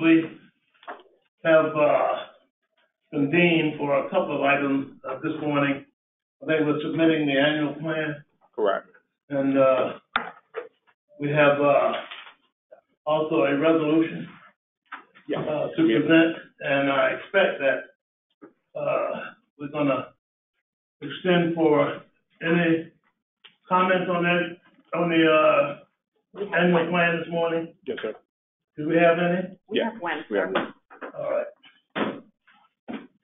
We have convened for a couple of items this morning. I think we're submitting the annual plan. Correct. And we have also a resolution to present, and I expect that we're going to extend for any comments on that, on the annual plan this morning. Yes, sir. Do we have any? We have one, sir. All right.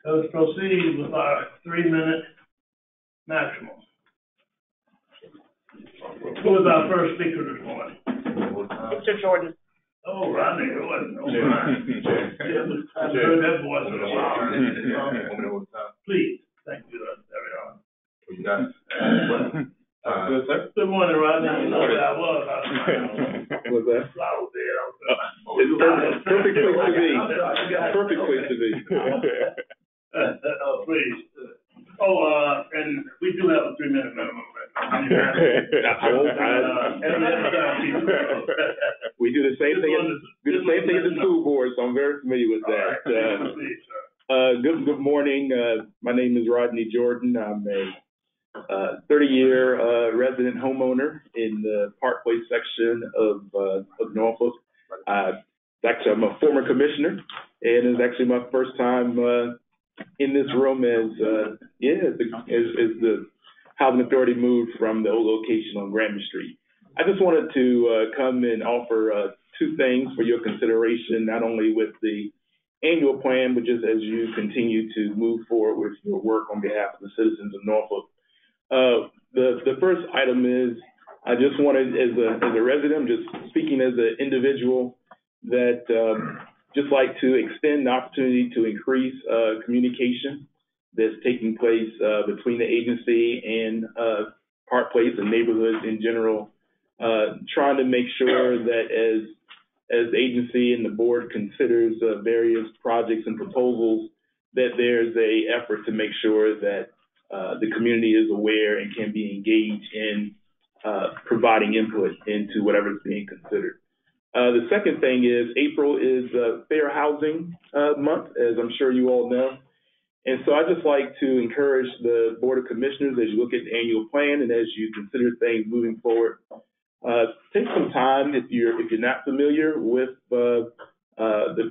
So let's proceed with our 3-minute maximum. Who is our first speaker this morning? Mr. Jordan. Oh, Rodney Jordan. Oh, I've heard that voice in a while. Please, thank you, everyone. Good, sir. Good morning, Rodney. You know where I was. What's that? Flower bed. It's perfect place to be. Perfect place to be. Oh, please. Oh, and we do have a 3-minute minimum. We do the same thing. Do the same thing as the school board, so I'm very familiar with that. Good morning. My name is Rodney Jordan. I'm a 30-year resident homeowner in the Park Place section of Norfolk. Actually, I'm a former commissioner, and it's actually my first time in this room as the Housing Authority moved from the old location on Granby Street. I just wanted to come and offer 2 things for your consideration, not only with the annual plan, but just as you continue to move forward with your work on behalf of the citizens of Norfolk. The first item is I just wanted, as a resident, just speaking as an individual, that just like to extend the opportunity to increase communication that's taking place between the agency and Park Place and neighborhoods in general, trying to make sure that as the agency and the board considers various projects and proposals, that there's a effort to make sure that the community is aware and can be engaged in providing input into whatever is being considered. The second thing is April is Fair Housing Month, as I'm sure you all know. And so I'd just like to encourage the Board of Commissioners, as you look at the annual plan and as you consider things moving forward, take some time, if you're not familiar with the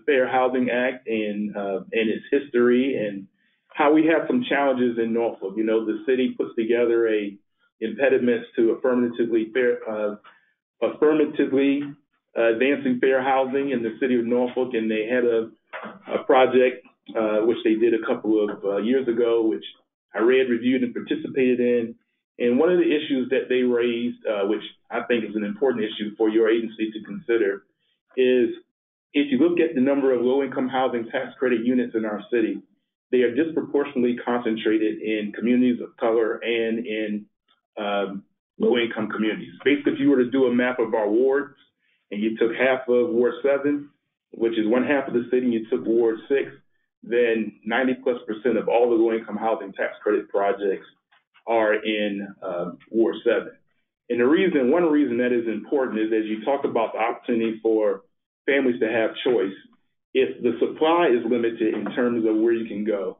Fair Housing Act and its history and how we have some challenges in Norfolk. You know, the city puts together impediments to affirmatively advancing fair housing in the city of Norfolk, and they had a project which they did a couple of years ago, which I read, reviewed, and participated in. And one of the issues that they raised, which I think is an important issue for your agency to consider, is if you look at the number of low-income housing tax credit units in our city, they are disproportionately concentrated in communities of color and in low-income communities. Basically, if you were to do a map of our wards and you took half of Ward 7, which is one half of the city, and you took Ward 6, then 90+% of all the low-income housing tax credit projects are in Ward 7. And one reason that is important is as you talk about the opportunity for families to have choice, if the supply is limited in terms of where you can go,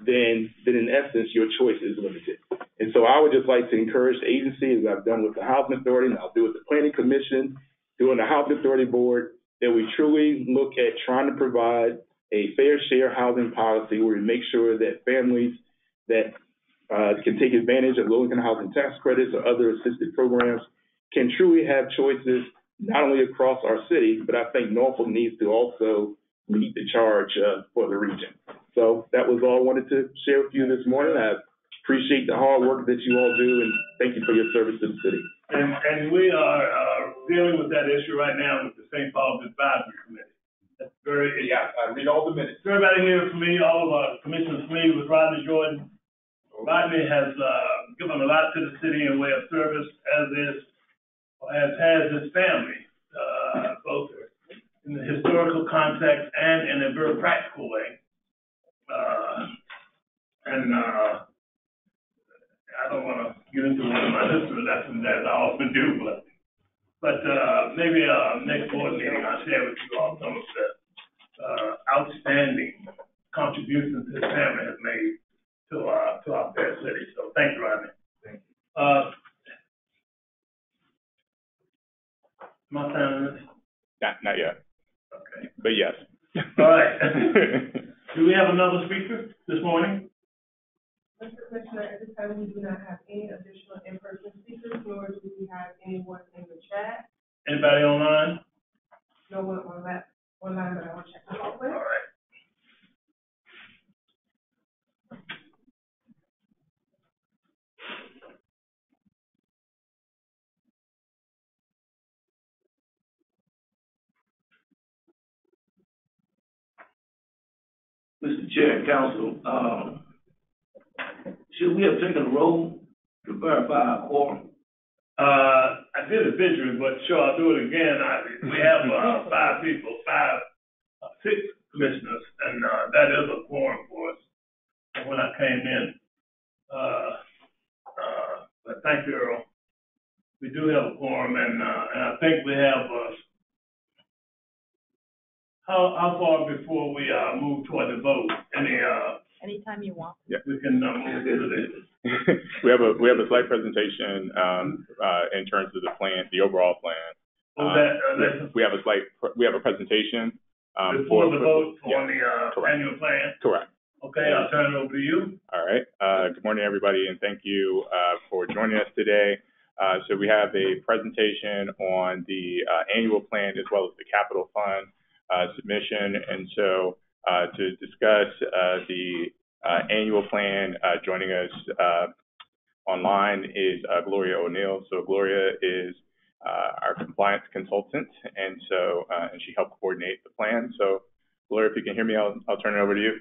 then in essence, your choice is limited. And so I would just like to encourage the agency, as I've done with the Housing Authority, and I'll do with the Planning Commission, doing the Housing Authority Board, that we truly look at trying to provide a fair share housing policy where we make sure that families that can take advantage of low-income housing tax credits or other assisted programs can truly have choices not only across our city, but I think Norfolk needs to also lead the charge for the region. So that was all I wanted to share with you this morning. I appreciate the hard work that you all do, and thank you for your service to the city. And we are dealing with that issue right now with the St. Paul's Advisory Committee. That's I read all the minutes. Everybody here familiar, all of our commissioners familiar with Rodney Jordan. Rodney has given a lot to the city in way of service, as has his family, both in the historical context and in a very practical way. I don't want to get into one of my history lessons as I often do, but But, maybe, next board meeting, I'll share with you all some of the, outstanding contributions his family has made to our fair city. So thank you, Rodney. My time is, Not yet, okay. but yes. All right. Do we have another speaker this morning? Mr. Commissioner, at this time, we do not have any additional in-person speakers, nor do we have anyone in the chat. Anybody online? No one online, but I will check the hallway. All right. Mr. Chair and Council, should we have taken a roll to verify our quorum? I did it visually, but sure, I'll do it again. We have, six commissioners, and, that is a quorum for us when I came in. But thank you, Earl. We do have a quorum, and I think we have, how far before we, move toward the vote? Anytime you want. We can, move to the, We have a slide presentation in terms of the plan, the overall plan. We have a presentation before the vote on the, correct. annual plan? Correct. Okay, I'll turn it over to you. All right. Good morning, everybody, and thank you for joining us today. So we have a presentation on the annual plan as well as the capital fund submission. And so to discuss the annual plan, joining us online is Gloria O'Neill. So Gloria is our compliance consultant, and so and she helped coordinate the plan. So Gloria, if you can hear me, I'll turn it over to you.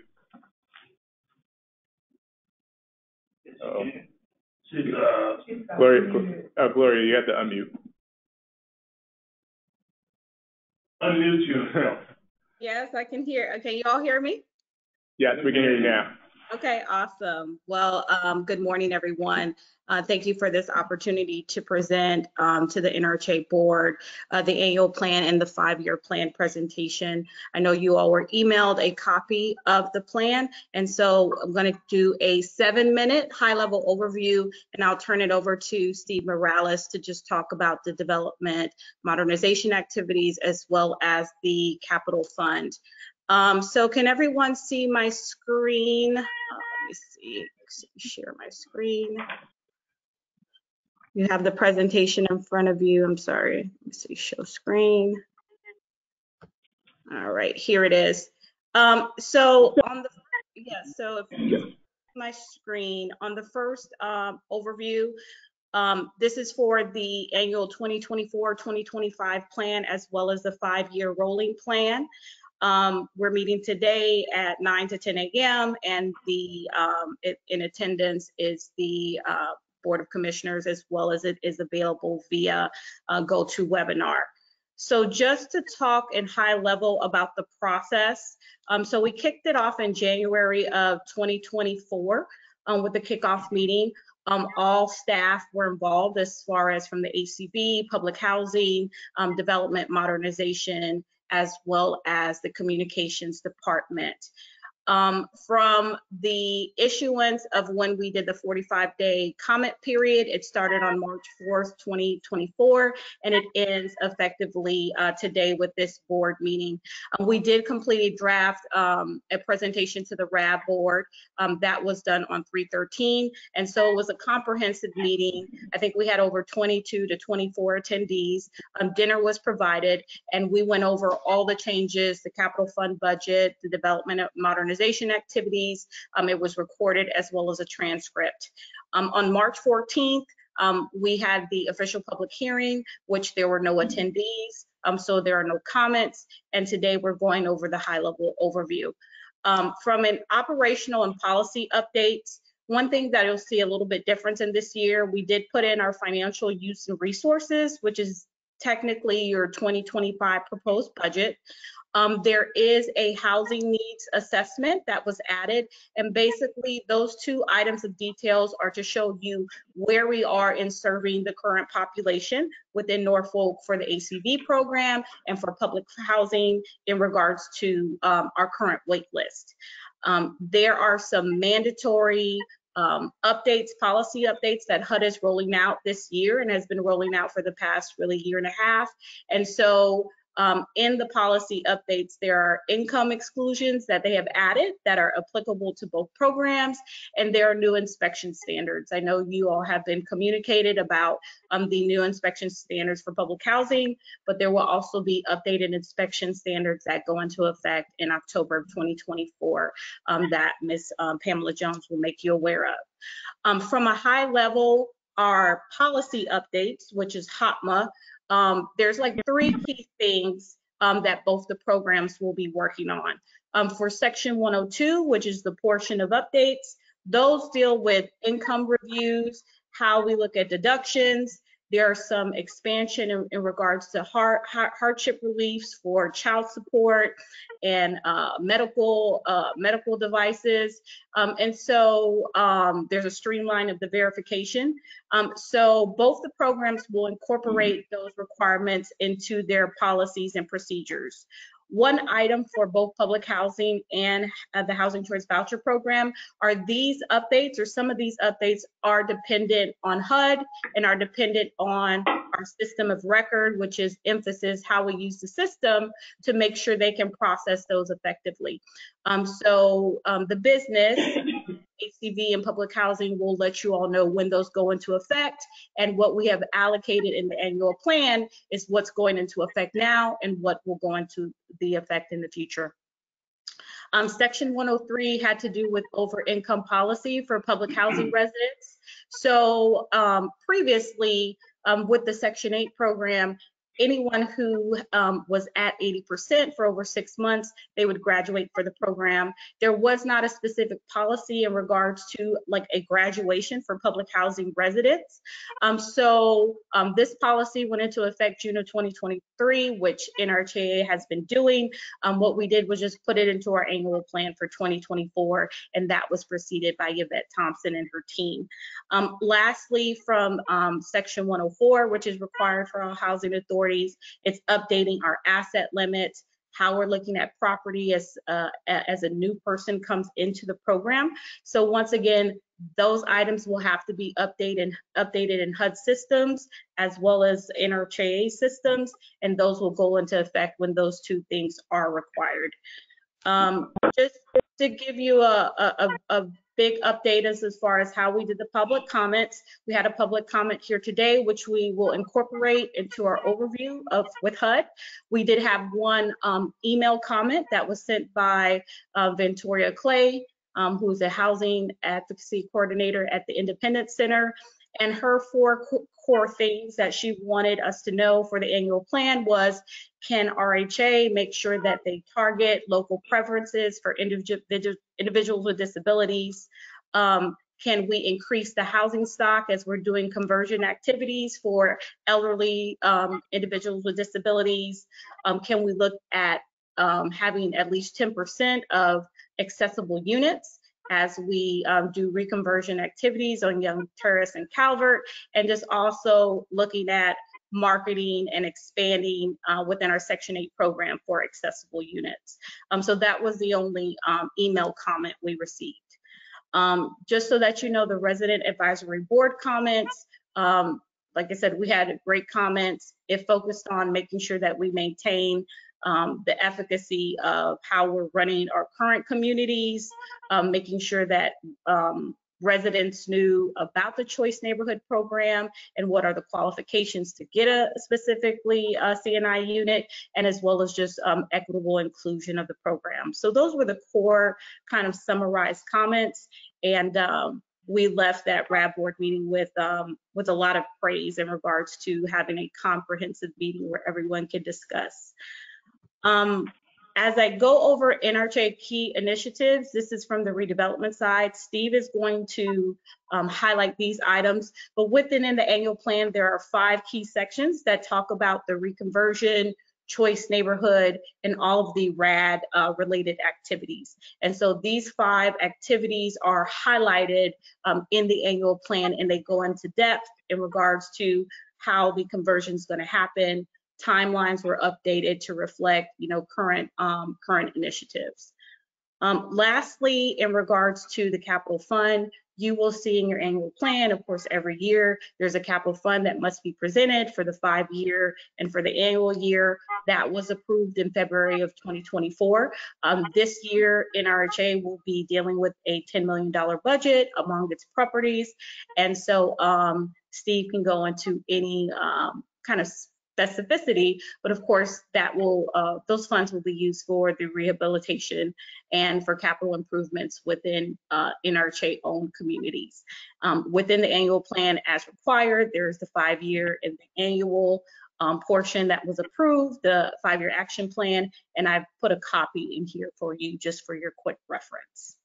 Gloria, you have to unmute. Unmute yourself. Yes, I can hear. Can you all hear me? Yes, we can hear you now. Okay, awesome. Well, good morning, everyone. Thank you for this opportunity to present to the NRHA board the annual plan and the 5-year plan presentation. I know you all were emailed a copy of the plan, and so I'm going to do a 7-minute high-level overview, and I'll turn it over to Steve Morales to just talk about the development modernization activities as well as the capital fund. So can everyone see my screen? Let me see, share my screen. You have the presentation in front of you. I'm sorry, let me see, show screen. All right, here it is. So on the, so if you my screen, on the first overview, this is for the annual 2024-2025 plan as well as the 5-year rolling plan. We're meeting today at 9 to 10 a.m. and the in attendance is the Board of Commissioners, as well as it is available via GoToWebinar. So just to talk in high level about the process, so we kicked it off in January of 2024 with the kickoff meeting. All staff were involved as far as from the ACB, public housing, development modernization, as well as the communications department. From the issuance of when we did the 45-day comment period, it started on March 4th, 2024, and it ends effectively today with this board meeting. We did complete a draft, a presentation to the RAB board. That was done on 3/13, and so it was a comprehensive meeting. I think we had over 22 to 24 attendees. Dinner was provided, and we went over all the changes, the capital fund budget, the development of modernization activities. It was recorded as well as a transcript. On March 14th, we had the official public hearing, which there were no attendees, so there are no comments. And today we're going over the high-level overview. From an operational and policy updates, one thing that you'll see a little bit different in this year, we did put in our financial use and resources, which is technically your 2025 proposed budget. There is a housing needs assessment that was added, and basically those two items of details are to show you where we are in serving the current population within Norfolk for the ACV program and for public housing in regards to our current wait list. There are some mandatory updates, policy updates that HUD is rolling out this year and has been rolling out for the past really year and a half. And so in the policy updates, there are income exclusions that they have added that are applicable to both programs, and there are new inspection standards. I know you all have been communicated about the new inspection standards for public housing, but there will also be updated inspection standards that go into effect in October of 2024 that Ms. Pamela Jones will make you aware of. From a high level, our policy updates, which is HOTMA, there's like 3 key things that both the programs will be working on. For Section 102, which is the portion of updates, those deal with income reviews, how we look at deductions. There are some expansion in regards to hardship reliefs for child support and medical devices. And so there's a streamline of the verification. So both the programs will incorporate those requirements into their policies and procedures. One item for both public housing and the Housing Choice Voucher Program are these updates, or some of these updates are dependent on HUD and are dependent on our system of record, which is emphasis how we use the system to make sure they can process those effectively. The business, ACV and public housing, will let you all know when those go into effect, and what we have allocated in the annual plan is what's going into effect now and what will go into the effect in the future. Section 103 had to do with over income policy for public housing residents. So previously with the Section 8 program, anyone who was at 80% for over 6 months, they would graduate for the program. There was not a specific policy in regards to like a graduation for public housing residents. This policy went into effect June of 2023, which NRHA has been doing. What we did was just put it into our annual plan for 2024, and that was preceded by Yvette Thompson and her team. Lastly, from Section 104, which is required for all housing authorities, it's updating our asset limits, how we're looking at property as a new person comes into the program. So once again, those items will have to be updated in HUD systems as well as NRHA systems, and those will go into effect when those 2 things are required. Just to give you a big update as far as how we did the public comments. We had a public comment here today, which we will incorporate into our overview with HUD. We did have one email comment that was sent by Ventoria Clay, who's a housing advocacy coordinator at the Independence Center. And her 4 core things that she wanted us to know for the annual plan was, can RHA make sure that they target local preferences for individuals with disabilities? Can we increase the housing stock as we're doing conversion activities for elderly individuals with disabilities? Can we look at having at least 10% of accessible units as we do reconversion activities on Young Terrace and Calvert, and just also looking at marketing and expanding within our Section 8 program for accessible units. So that was the only email comment we received. Just so that you know, the Resident Advisory Board comments, like I said, we had great comments. It focused on making sure that we maintain the efficacy of how we're running our current communities, making sure that residents knew about the Choice Neighborhood Program and what are the qualifications to get a specifically CNI unit, and as well as just equitable inclusion of the program. So those were the core kind of summarized comments, and we left that RAB board meeting with a lot of praise in regards to having a comprehensive meeting where everyone could discuss. As I go over NRHA key initiatives, this is from the redevelopment side. Steve is going to highlight these items, but within the annual plan, there are 5 key sections that talk about the reconversion, choice neighborhood, and all of the RAD related activities. And so these 5 activities are highlighted in the annual plan, and they go into depth in regards to how the conversion is going to happen. Timelines were updated to reflect, current initiatives. Lastly, in regards to the capital fund, you will see in your annual plan, of course, every year, there's a capital fund that must be presented for the 5-year and for the annual year. That was approved in February of 2024. This year, NRHA will be dealing with a $10 million budget among its properties. And so Steve can go into any kind of specificity, but of course that will those funds will be used for the rehabilitation and for capital improvements within NRHA owned communities. Within the annual plan as required, there's the 5-year and the annual portion that was approved, the 5-year action plan, and I've put a copy in here for you just for your quick reference.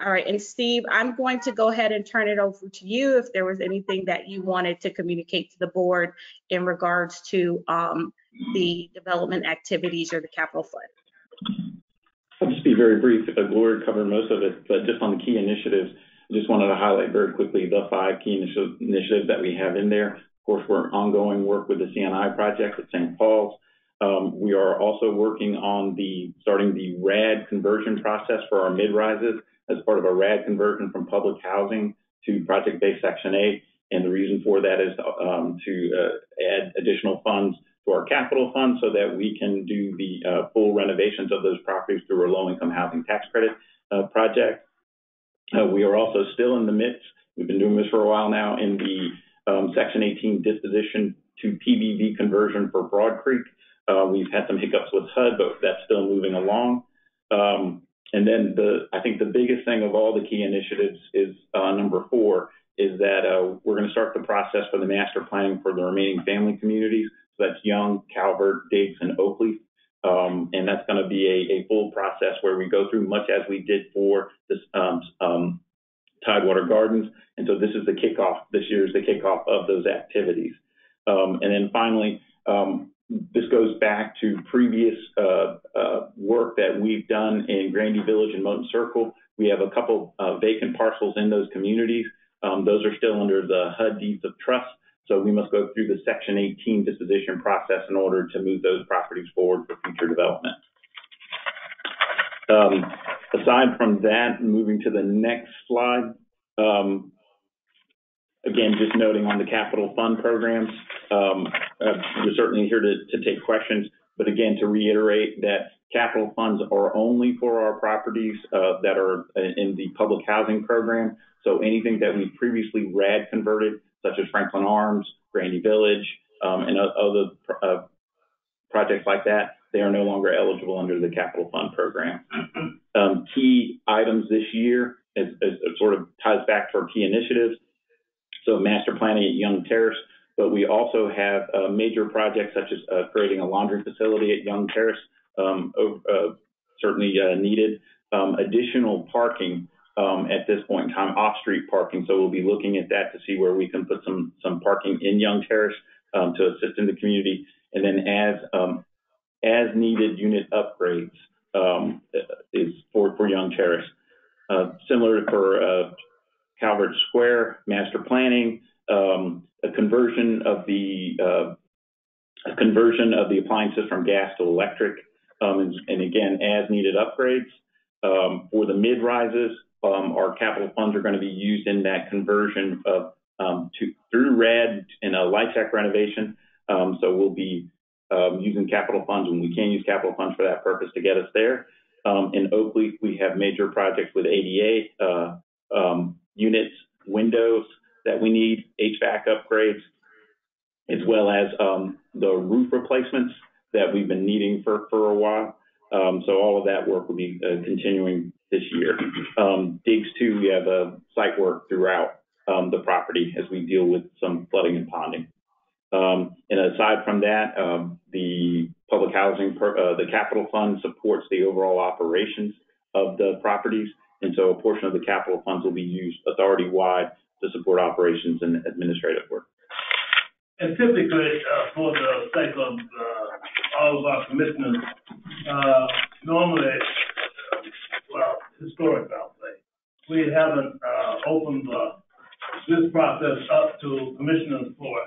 All right, and Steve, I'm going to go ahead and turn it over to you if there was anything that you wanted to communicate to the board in regards to the development activities or the capital fund. I'll just be very brief. Gloria covered most of it, but just on the key initiatives, I just wanted to highlight very quickly the 5 key initiatives that we have in there. Of course, we're ongoing work with the CNI project at St. Paul's. We are also working on starting the RAD conversion process for our mid-rises as part of a RAD conversion from public housing to project-based Section 8. And the reason for that is to add additional funds to our capital fund so that we can do the full renovations of those properties through a low-income housing tax credit project. We are also still in the midst, we've been doing this for a while now, in the Section 18 disposition to PBV conversion for Broad Creek. We've had some hiccups with HUD, but that's still moving along. And then I think the biggest thing of all the key initiatives is number 4, is that we're going to start the process for the master planning for the remaining family communities. So that's Young, Calvert, Diggs, and Oakley. And that's going to be a full process where we go through much as we did for this Tidewater Gardens. And so this is the kickoff. This year is the kickoff of those activities. And then finally, this goes back to previous work that we've done in Grandy Village and Moton Circle. We have a couple vacant parcels in those communities. Those are still under the HUD deeds of trust. So we must go through the Section 18 disposition process in order to move those properties forward for future development. Aside from that, moving to the next slide, again, just noting on the capital fund programs, we're certainly here to take questions, but again, to reiterate that capital funds are only for our properties that are in the public housing program. So anything that we previously RAD converted, such as Franklin Arms, Grandy Village, and other projects like that, they are no longer eligible under the capital fund program. Key items this year, as sort of ties back to our key initiatives. So master planning at Young Terrace, but we also have major projects such as creating a laundry facility at Young Terrace, certainly needed. Additional parking at this point in time, off-street parking. So we'll be looking at that to see where we can put some parking in Young Terrace to assist in the community. And then as needed unit upgrades is for Young Terrace. Similar for Calvert Square, master planning, a conversion of the appliances from gas to electric, and again, as needed upgrades. For the mid-rises, our capital funds are going to be used in that conversion of through RAD in a light tech renovation. So we'll be using capital funds when we can use capital funds for that purpose to get us there. In Oakley, we have major projects with ADA units, windows that we need, HVAC upgrades, as well as the roof replacements that we've been needing for a while. So all of that work will be continuing this year. Diggs too, we have site work throughout the property as we deal with some flooding and ponding. And aside from that, the public housing, the capital fund supports the overall operations of the properties. And so a portion of the capital funds will be used authority-wide to support operations and administrative work. And typically, for the sake of all of our commissioners, normally, well, historically, I'll say, we haven't opened this process up to commissioners for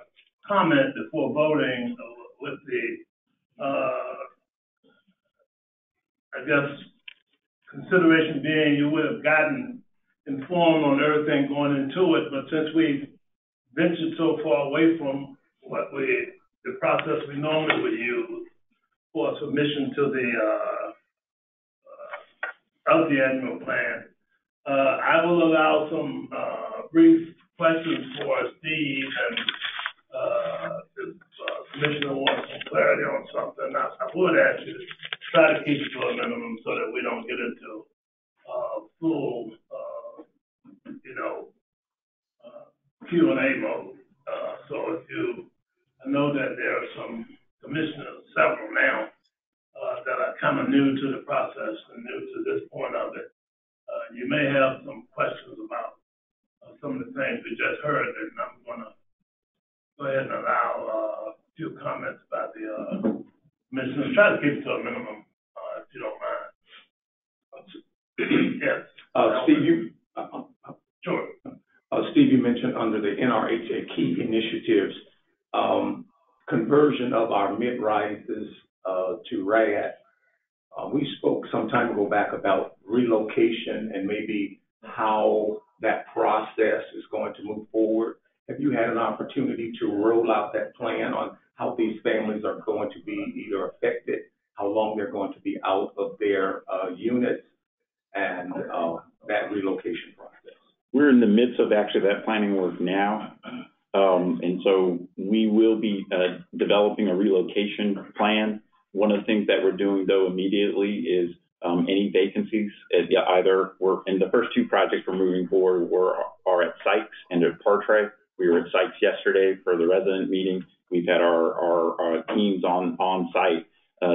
comment before voting with the, I guess, consideration being you would have gotten informed on everything going into it, but since we ventured so far away from the process we normally would use for submission to of the annual plan, I will allow some brief questions for Steve, and if Commissioner wants some clarity on something, I would ask you to try to keep it to a minimum so that we don't get into full, Q&A mode. So I know that there are some commissioners, several now, that are kind of new to the process and new to this point of it. You may have some questions about some of the things we just heard, and I'm going to go ahead and allow a few comments by the commissioners. Try to keep it to a minimum, if you don't mind. Yes. Steve, Sure. Steve, you mentioned under the NRHA key initiatives, conversion of our mid-rises to RAD. We spoke some time ago back about relocation and maybe how that process is going to move forward. Have you had an opportunity to roll out that plan on how these families are going to be either affected, how long they're going to be out of their units, and that relocation process? We're in the midst of actually that planning work now. And so we will be developing a relocation plan. One of the things that we're doing, though, immediately is any vacancies. Either we're in the first two projects we're moving forward are at Sykes and at Partray. We were at Sykes yesterday for the resident meeting. We've had our teams on site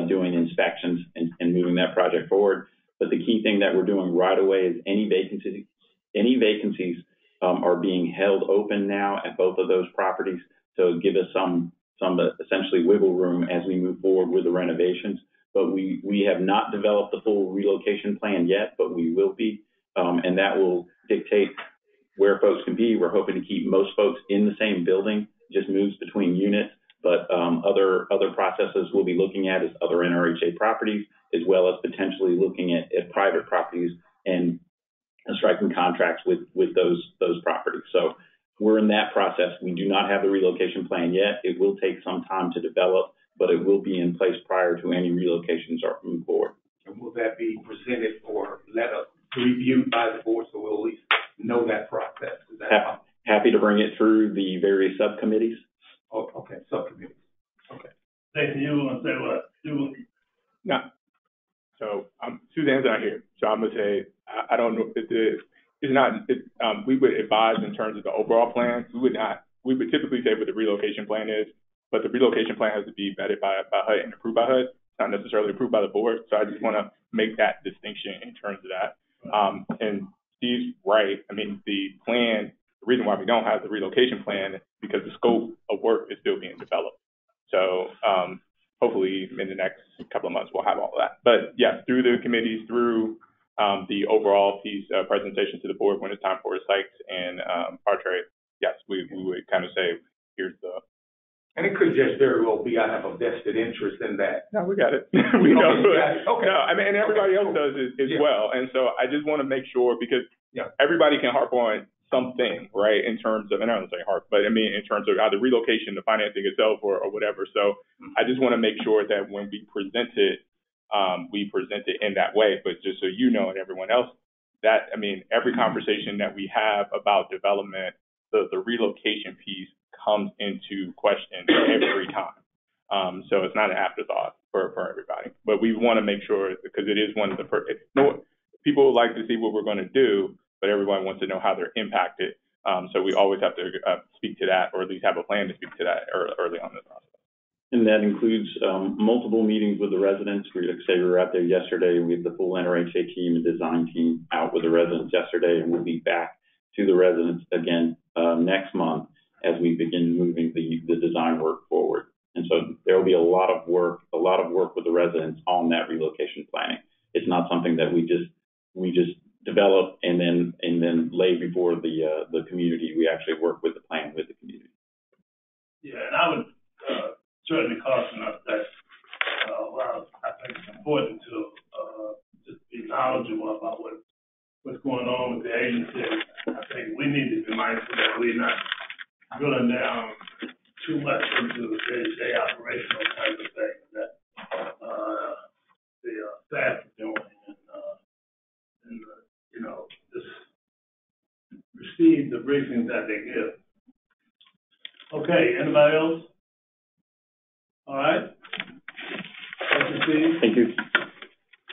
doing inspections and moving that project forward. But the key thing that we're doing right away is any vacancies are being held open now at both of those properties to give us some essentially wiggle room as we move forward with the renovations. But we have not developed the full relocation plan yet, but we will be, and that will dictate where folks can be. We're hoping to keep most folks in the same building, just moves between units, but other processes we'll be looking at is other NRHA properties, as well as potentially looking at private properties and striking contracts with those properties. So we're in that process. We do not have the relocation plan yet. It will take some time to develop, but it will be in place prior to any relocations are moved forward. And will that be presented or reviewed by the board so we'll at least know that process? Is that happy to bring it through the various subcommittees. Oh, okay, subcommittees. Okay. Jason, you want to say what? No. So Suzanne's not here, so I'm gonna say I don't know. It's not. We would advise in terms of the overall plan. We would typically say what the relocation plan is, but the relocation plan has to be vetted by HUD and approved by HUD. It's not necessarily approved by the board. So I just want to make that distinction in terms of that. And Steve's right. I mean, the reason why we don't have the relocation plan is because the scope of work is still being developed. So hopefully in the next couple of months we'll have all of that. But yes, through the committees, through the overall piece presentation to the board when it's time for Sykes and Partray, yes, we would kind of say, here's the. And it could just very well be I have a vested interest in that. No, we got it. We know. Okay. No, I mean, and everybody else does as well. And so I just want to make sure because everybody can harp on something, right, in terms of, and I don't say harp, but I mean in terms of either relocation, the financing itself, or whatever. So I just want to make sure that when we present it in that way. But just so you know and everyone else, that, I mean, every conversation that we have about development, the relocation piece comes into question every time. So it's not an afterthought for everybody. But we want to make sure, because it is one of the first, people like to see what we're going to do, but everyone wants to know how they're impacted. So we always have to speak to that, or at least have a plan to speak to that early on in the process. And that includes multiple meetings with the residents. We were out there yesterday. We had the full NRHA team and design team out with the residents yesterday, and we'll be back to the residents again next month as we begin moving the design work forward. And so there will be a lot of work with the residents on that relocation planning. It's not something that we just develop and then lay before the community. We actually work with the plan with the community. Yeah, and I would certainly caution us that while I think it's important to just be knowledgeable about what's going on with the agency, I think we need to be mindful that we're not drilling down too much into the day-to-day operational kinds of things that the staff are doing, and you know, just receive the briefings that they give. Okay, anybody else? All right. Thank you, Steve. Thank you.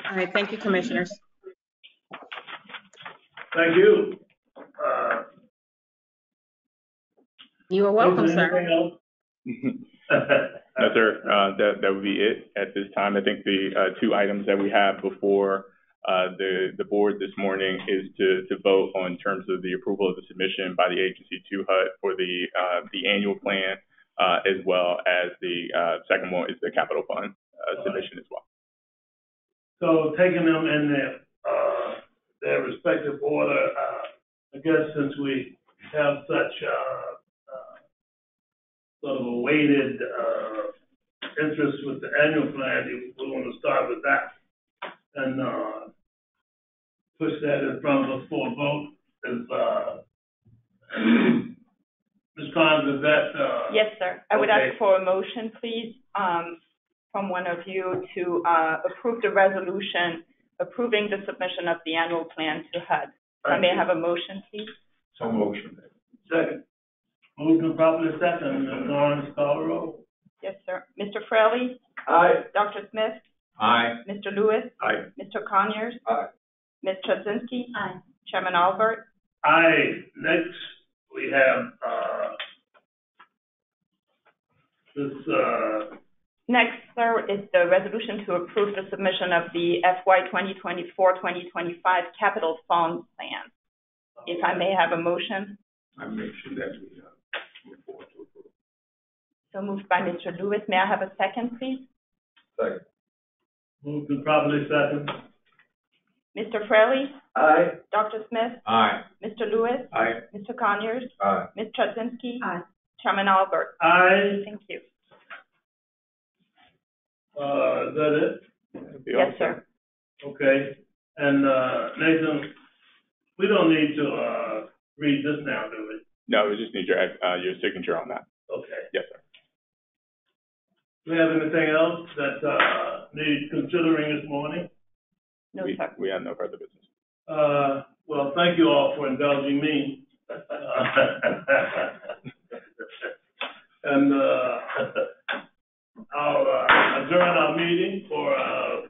All right, thank you, commissioners. Thank you. You are welcome, sir. Anything else? No, sir. That would be it at this time. I think the two items that we have before the board this morning is to vote on terms of the approval of the submission by the agency to HUD for the annual plan, as well as the second one is the capital fund submission as well. So taking them in their respective order, I guess since we have such sort of a weighted interest with the annual plan, we want to start with that and push that in front of us for a vote. Ms. Collins, is that? Yes, sir. I would okay. ask for a motion, please, from one of you to approve the resolution approving the submission of the annual plan to HUD. I may have a motion, please. So motion. Second. Moved and properly second. Ms. Lawrence, call the roll. Yes, sir. Mr. Fraley? Aye. Dr. Smith? Aye. Mr. Lewis? Aye. Mr. Conyers? Aye. Ms. Trzynski? Aye. Chairman Albert? Aye. Next, we have this. Next, sir, is the resolution to approve the submission of the FY 2024-2025 capital fund plan. If I may have a motion. I mentioned that we move forward to approve. So moved by Mr. Lewis. May I have a second, please? Second. Moved and properly second. Mr. Fraley? Aye. Dr. Smith? Aye. Mr. Lewis? Aye. Mr. Conyers? Aye. Ms. Trzynski? Aye. Chairman Albert? Aye. Thank you. Is that it? Yes, sir. Okay. And Nathan, we don't need to read this now, do we? No, we just need your signature on that. Okay. Yes, sir. Do we have anything else that needs considering this morning? No, sir. We have no further business. Well, thank you all for indulging me. And I'll adjourn our meeting for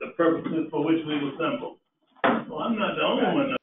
the purposes for which we were assembled. Well, I'm not the only one.